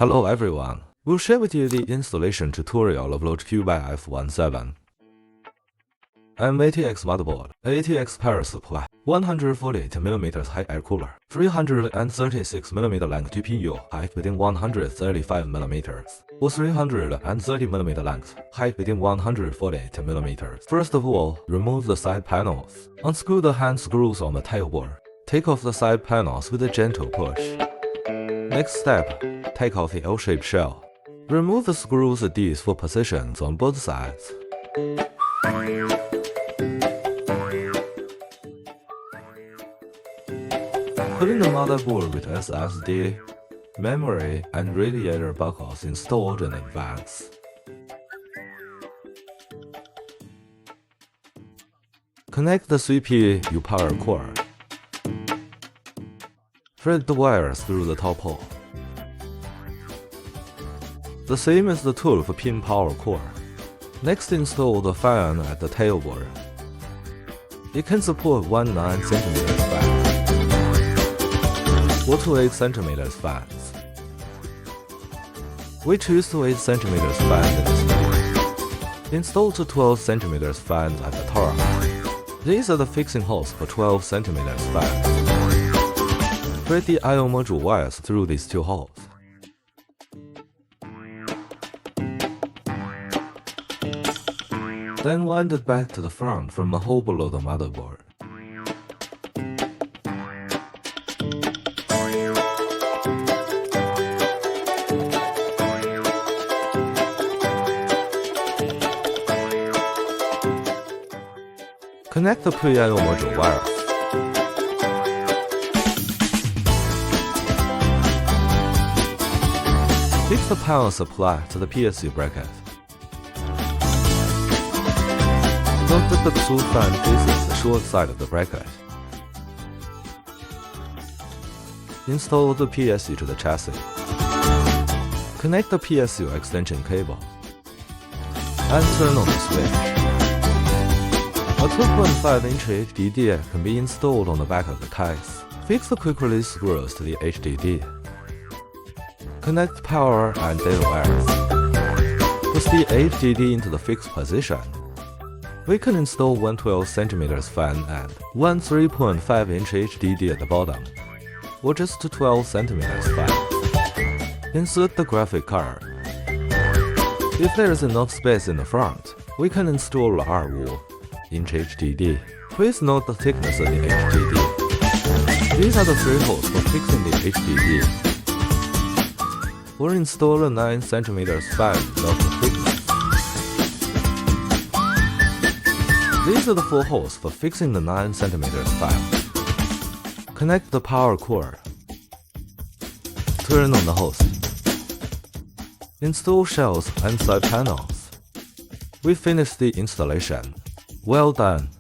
Hello everyone, we'll share with you the installation tutorial of Lojcube iF17. MATX motherboard, ATX power supply, 148mm high air cooler, 336mm length GPU, height within 135mm, or 330mm length, height within 148mm. First of all, remove the side panels. Unscrew the hand screws on the tailboard. Take off the side panels with a gentle push. Next step, take off the L-shaped shell. Remove the screws and Ds for positions on both sides. Putting the motherboard with SSD, memory, and radiator buckles installed in advance. Connect the CPU power cord. Thread the wires through the top hole. The same as the tool for pin power cord. Next, install the fan at the tailboard. It can support one 9cm fan or two 8cm fans. We choose the 8cm fan in this video. Install two 12cm fans at the top. These are the fixing holes for 12cm fans. Thread the I/O module wires through these two holes. Then wind it back to the front from the hole below the motherboard. Connect the pre-I/O module wires. Fix the power supply to the PSU bracket. Note that the exhaust fan faces the short side of the bracket. Install the PSU to the chassis. Connect the PSU extension cable. And turn on the switch. A 2.5-inch HDD can be installed on the back of the case. Fix the quick-release screws to the HDD. Connect power and data wires. Push the HDD into the fixed position. We can install one 12cm fan and one 3.5-inch HDD at the bottom, or just a 12cm fan. Insert the graphic card. If there is enough space in the front, we can install a R-inch HDD. Please note the thickness of the HDD. These are the three holes for fixing the HDD. Or install a 9cm fan of the thickness. These are the four holes for fixing the 9cm fan. Connect the power cord. Turn on the host. Install shells and side panels. We finished the installation. Well done!